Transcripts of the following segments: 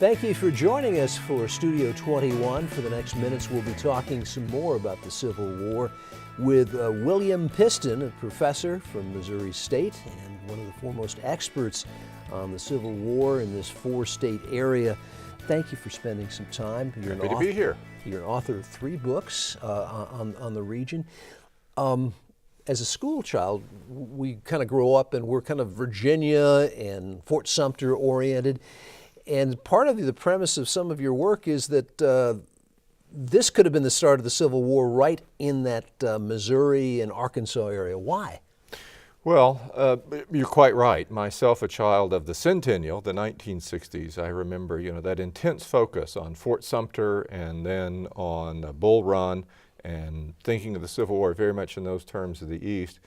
Thank you for joining us for Studio 21. For the next minutes, we'll be talking some more about the Civil War with William Piston, a professor from Missouri State and one of the foremost experts on the Civil War in this four-state area. Thank you for spending some time. You're Happy to be here. You're an author of 3 books on the region. As a school child, we kind of grow up and we're kind of Virginia and Fort Sumter oriented. And part of the premise of some of your work is that this could have been the start of the Civil War right in that Missouri and Arkansas area. Why? Well, you're quite right. Myself, a child of the centennial, the 1960s, I remember, that intense focus on Fort Sumter and then on Bull Run and thinking of the Civil War very much in those terms of the East.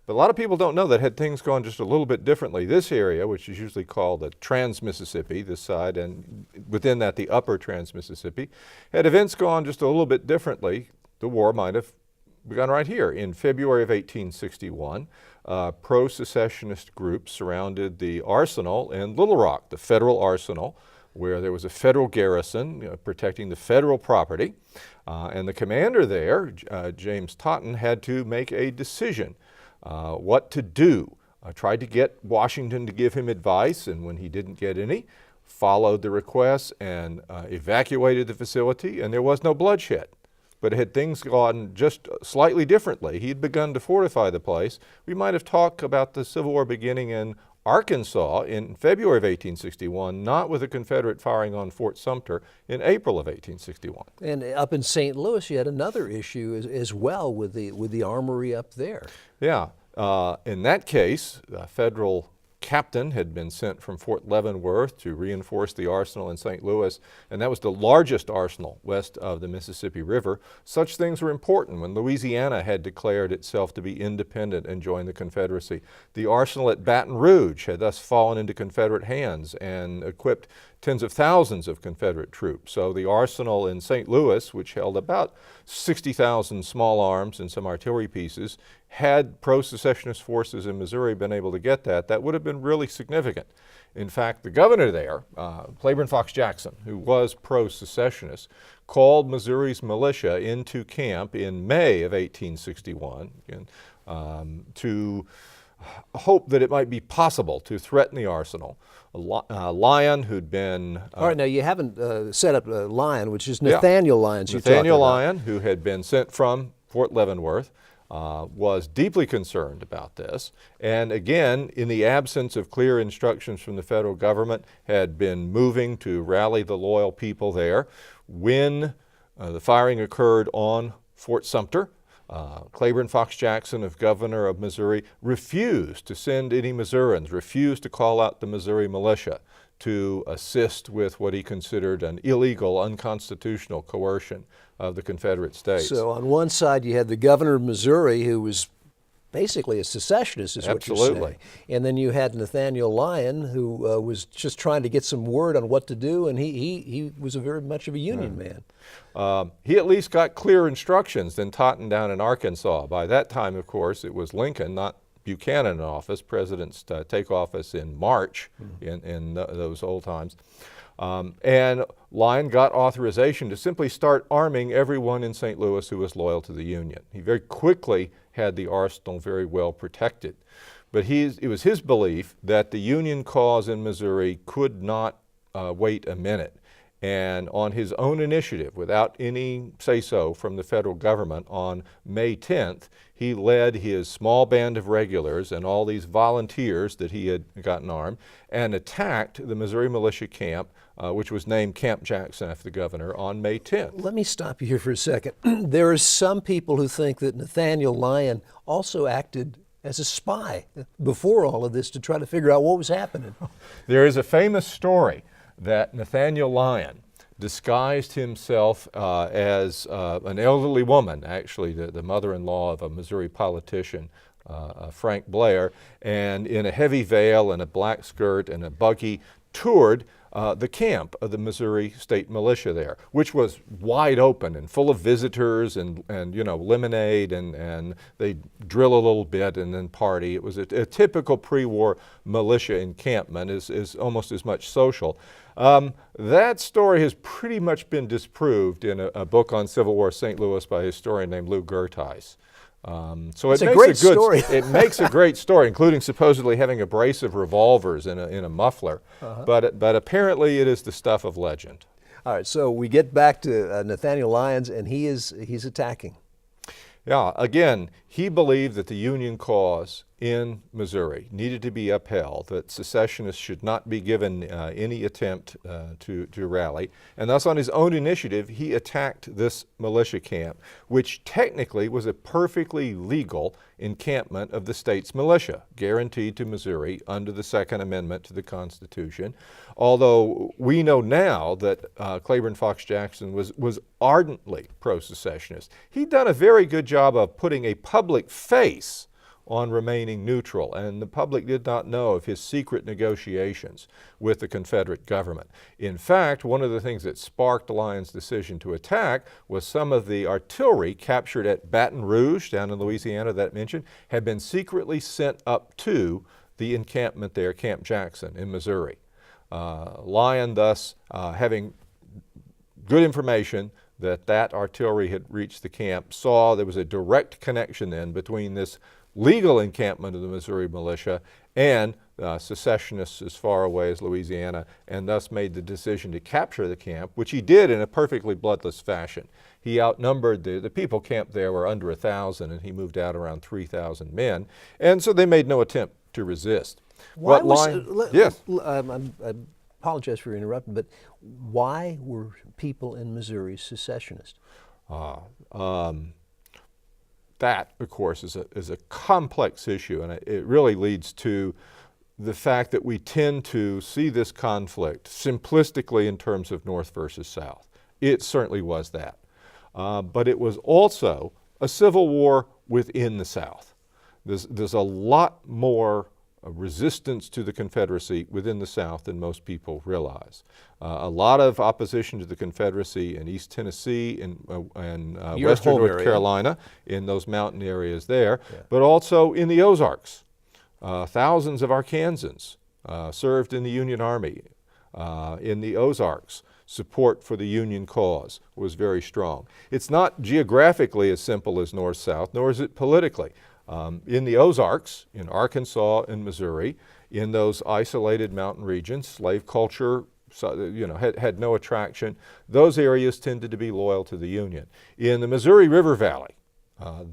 But a lot of people don't know that had things gone just a little bit differently, this area, which is usually called the Trans-Mississippi, this side, and within that the upper Trans-Mississippi, had events gone just a little bit differently, the war might have begun right here. In February of 1861, pro-secessionist groups surrounded the arsenal in Little Rock, the federal arsenal, where there was a federal garrison protecting the federal property. And the commander there, James Totten, had to make a decision what to do. Tried to get Washington to give him advice, and when he didn't get any, followed the request and evacuated the facility, and there was no bloodshed. But had things gone just slightly differently, he'd begun to fortify the place. We might have talked about the Civil War beginning in Arkansas in February of 1861, not with the Confederate firing on Fort Sumter in April of 1861. And up in St. Louis, you had another issue as well with the armory up there. Yeah, in that case, a federal captain had been sent from Fort Leavenworth to reinforce the arsenal in St. Louis, and that was the largest arsenal west of the Mississippi River. Such things were important when Louisiana had declared itself to be independent and joined the Confederacy. The arsenal at Baton Rouge had thus fallen into Confederate hands and equipped tens of thousands of Confederate troops. So the arsenal in St. Louis, which held about 60,000 small arms and some artillery pieces, had pro-secessionist forces in Missouri been able to get that would have been really significant. In fact, the governor there, Claiborne Fox Jackson, who was pro-secessionist, called Missouri's militia into camp in May of 1861 to hope that it might be possible to threaten the arsenal. Lyon, who'd been... All right, now you haven't set up Lyon, which is Nathaniel Lyon. Nathaniel Lyon, who had been sent from Fort Leavenworth, was deeply concerned about this, and again, in the absence of clear instructions from the federal government, had been moving to rally the loyal people there. When the firing occurred on Fort Sumter, Claiborne Fox Jackson, as governor of Missouri, refused to send any Missourians, refused to call out the Missouri militia to assist with what he considered an illegal, unconstitutional coercion of the Confederate States. So on one side you had the governor of Missouri, who was basically a secessionist, is what you're saying. And then you had Nathaniel Lyon, who was just trying to get some word on what to do, and he was very much of a Union man. He at least got clear instructions than Totten down in Arkansas. By that time, of course, it was Lincoln, not Buchanan in office. Presidents take office in March in those old times. And Lyon got authorization to simply start arming everyone in St. Louis who was loyal to the Union. He very quickly had the arsenal very well protected. But it was his belief that the Union cause in Missouri could not wait a minute. And on his own initiative, without any say-so from the federal government, on May 10th, he led his small band of regulars and all these volunteers that he had gotten armed and attacked the Missouri militia camp, which was named Camp Jackson after the governor, on May 10th. Let me stop you here for a second. There are some people who think that Nathaniel Lyon also acted as a spy before all of this to try to figure out what was happening. There is a famous story that Nathaniel Lyon disguised himself as an elderly woman, actually the mother-in-law of a Missouri politician, Frank Blair, and in a heavy veil and a black skirt and a buggy toured the camp of the Missouri State Militia there, which was wide open and full of visitors and lemonade, and they drill a little bit and then party. It was a typical pre-war militia encampment, is almost as much social. That story has pretty much been disproved in a book on Civil War St. Louis by a historian named Lou Gertheis. So it's a great story. It makes a great story, including supposedly having a brace of revolvers in a muffler. But apparently it is the stuff of legend. All right, so we get back to Nathaniel Lyons, and he's attacking. Yeah, again, he believed that the Union cause in Missouri needed to be upheld, that secessionists should not be given any attempt to rally. And thus, on his own initiative, he attacked this militia camp, which technically was a perfectly legal encampment of the state's militia, guaranteed to Missouri under the Second Amendment to the Constitution. Although we know now that Claiborne Fox Jackson was ardently pro-secessionist. He'd done a very good job of putting a public face on remaining neutral, and the public did not know of his secret negotiations with the Confederate government. In fact, one of the things that sparked Lyon's decision to attack was some of the artillery captured at Baton Rouge, down in Louisiana, that I mentioned, had been secretly sent up to the encampment there, Camp Jackson in Missouri. Lyon, thus, having good information that artillery had reached the camp, saw there was a direct connection then between this legal encampment of the Missouri militia and secessionists as far away as Louisiana, and thus made the decision to capture the camp, which he did in a perfectly bloodless fashion. He outnumbered, the people camped there were under 1,000, and he moved out around 3,000 men, and so they made no attempt to resist. Yes. I apologize for interrupting, but why were people in Missouri secessionists? That, of course, is a complex issue, and it really leads to the fact that we tend to see this conflict simplistically in terms of North versus South. It certainly was that. But it was also a civil war within the South. There's a lot more resistance to the Confederacy within the South than most people realize. A lot of opposition to the Confederacy in East Tennessee and western North Carolina, in those mountain areas there, but also in the Ozarks. Thousands of Arkansans served in the Union Army in the Ozarks. Support for the Union cause was very strong. It's not geographically as simple as North-South, nor is it politically. In the Ozarks, in Arkansas and Missouri, in those isolated mountain regions, slave culture had no attraction. Those areas tended to be loyal to the Union. In the Missouri River Valley,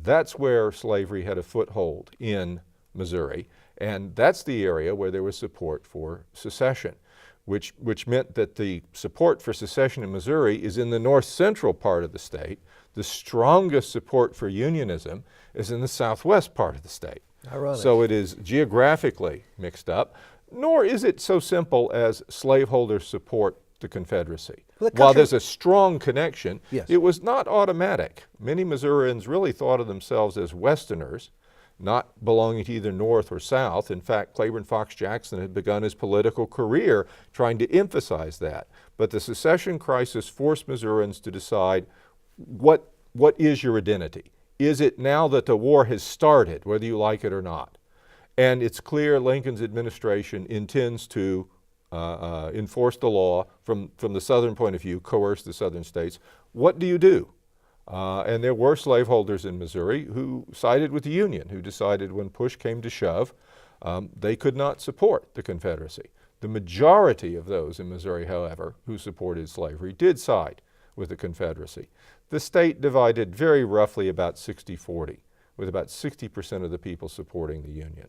that's where slavery had a foothold in Missouri, and that's the area where there was support for secession, which meant that the support for secession in Missouri is in the north-central part of the state. The strongest support for unionism is in the southwest part of the state. Ironic. So it is geographically mixed up, nor is it so simple as slaveholders support the Confederacy. While there's a strong connection, it was not automatic. Many Missourians really thought of themselves as Westerners, not belonging to either North or South. In fact, Claiborne Fox Jackson had begun his political career trying to emphasize that. But the secession crisis forced Missourians to decide, what is your identity? Is it now that the war has started, whether you like it or not? And it's clear Lincoln's administration intends to enforce the law from the Southern point of view, coerce the Southern states. What do you do? And there were slaveholders in Missouri who sided with the Union, who decided when push came to shove, they could not support the Confederacy. The majority of those in Missouri, however, who supported slavery did side with the Confederacy. The state divided very roughly about 60-40, with about 60% of the people supporting the Union.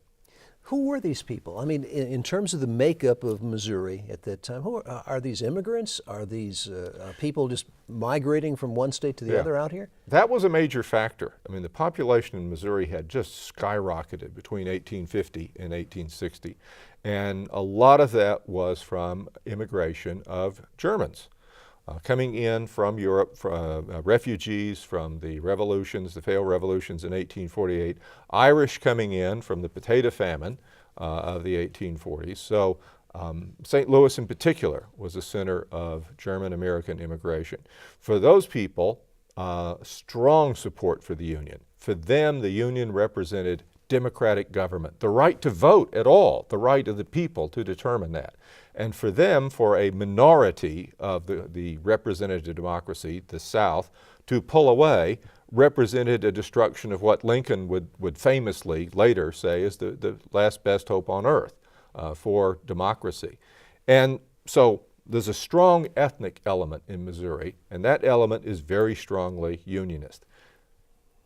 Who were these people? I mean, in terms of the makeup of Missouri at that time, are these immigrants? Are these people just migrating from one state to the other out here? That was a major factor. I mean, the population in Missouri had just skyrocketed between 1850 and 1860. And a lot of that was from immigration of Germans. coming in from Europe, refugees from the revolutions, the failed revolutions in 1848, Irish coming in from the potato famine of the 1840s. So St. Louis in particular was a center of German-American immigration. For those people, strong support for the Union. For them, the Union represented democratic government, the right to vote at all, the right of the people to determine that. And for them, for a minority of the representative democracy, the South, to pull away represented a destruction of what Lincoln would famously later say is the last best hope on earth for democracy. And so there's a strong ethnic element in Missouri, and that element is very strongly Unionist.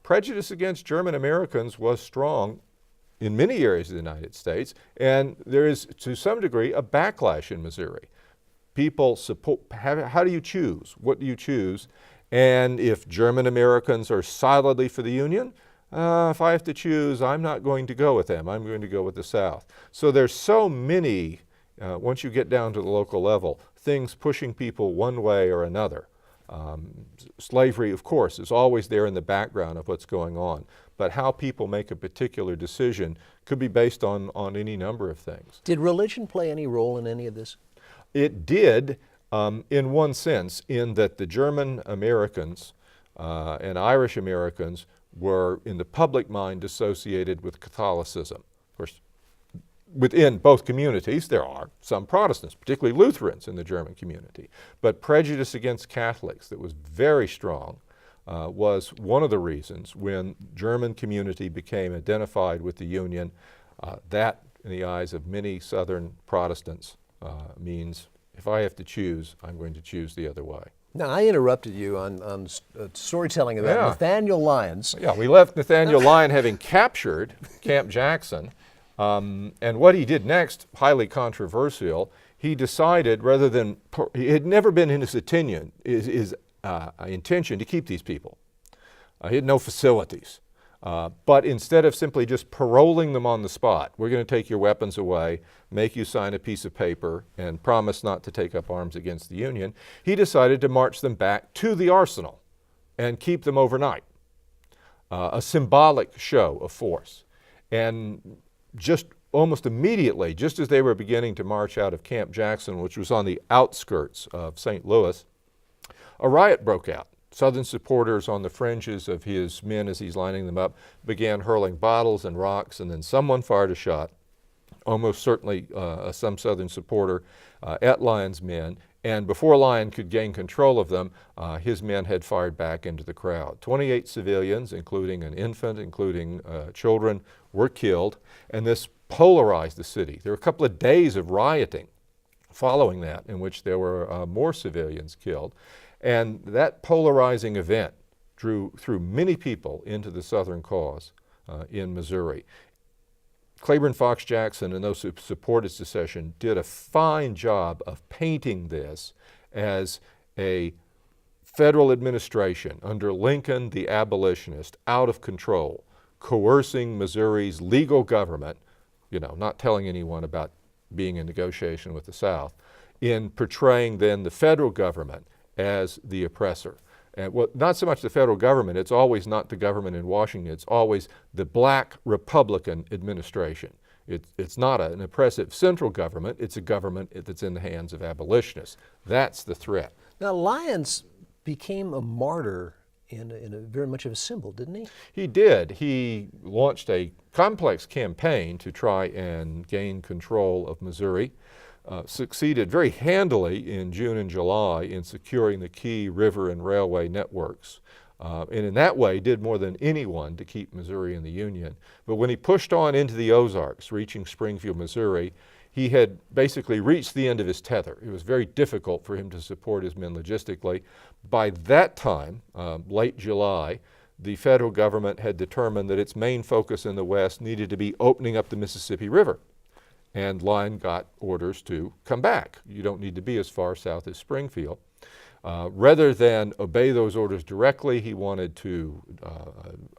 Prejudice against German Americans was strong in many areas of the United States, and there is, to some degree, a backlash in Missouri. People support, how do you choose? What do you choose? And if German Americans are solidly for the Union, if I have to choose, I'm not going to go with them. I'm going to go with the South. So there's so many, once you get down to the local level, things pushing people one way or another. Slavery, of course, is always there in the background of what's going on, but how people make a particular decision could be based on any number of things. Did religion play any role in any of this? It did, in one sense, in that the German Americans and Irish Americans were, in the public mind, associated with Catholicism. Of course, within both communities, there are some Protestants, particularly Lutherans in the German community. But prejudice against Catholics that was very strong was one of the reasons when German community became identified with the Union. That, in the eyes of many Southern Protestants, means if I have to choose, I'm going to choose the other way. Now, I interrupted you on storytelling about Nathaniel Lyons. Yeah, we left Nathaniel Lyon having captured Camp Jackson. And what he did next, highly controversial, he decided rather than, it had never been in his intention to keep these people. He had no facilities. But instead of simply just paroling them on the spot, we're going to take your weapons away, make you sign a piece of paper, and promise not to take up arms against the Union, he decided to march them back to the arsenal and keep them overnight. A symbolic show of force. And just almost immediately, just as they were beginning to march out of Camp Jackson, which was on the outskirts of St. Louis, a riot broke out. Southern supporters on the fringes of his men, as he's lining them up, began hurling bottles and rocks, and then someone fired a shot, almost certainly some Southern supporter, at Lyon's men. And before Lyon could gain control of them, his men had fired back into the crowd. 28 civilians, including an infant, including children, were killed, and this polarized the city. There were a couple of days of rioting following that in which there were more civilians killed. And that polarizing event drew many people into the Southern cause in Missouri. Claiborne Fox Jackson and those who supported secession did a fine job of painting this as a federal administration under Lincoln, the abolitionist, out of control, coercing Missouri's legal government, not telling anyone about being in negotiation with the South, in portraying then the federal government as the oppressor. And not so much the federal government, it's always not the government in Washington, it's always the black Republican administration. It's not an oppressive central government, it's a government that's in the hands of abolitionists. That's the threat. Now, Lyons became a martyr in a very much of a symbol, didn't he? He did. He launched a complex campaign to try and gain control of Missouri. Succeeded very handily in June and July in securing the key river and railway networks. And in that way did more than anyone to keep Missouri in the Union. But when he pushed on into the Ozarks, reaching Springfield, Missouri, he had basically reached the end of his tether. It was very difficult for him to support his men logistically. By that time, late July, the federal government had determined that its main focus in the West needed to be opening up the Mississippi River. And Lyon got orders to come back. You don't need to be as far south as Springfield. Rather than obey those orders directly, he wanted to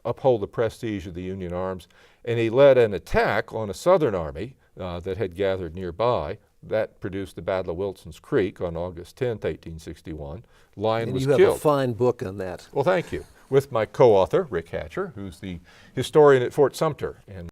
uphold the prestige of the Union arms, and he led an attack on a Southern army that had gathered nearby. that produced the Battle of Wilson's Creek on August 10th, 1861. Lyon And was you have killed. a fine book on that. Well, thank you. With my co-author, Rick Hatcher, who's the historian at Fort Sumter. And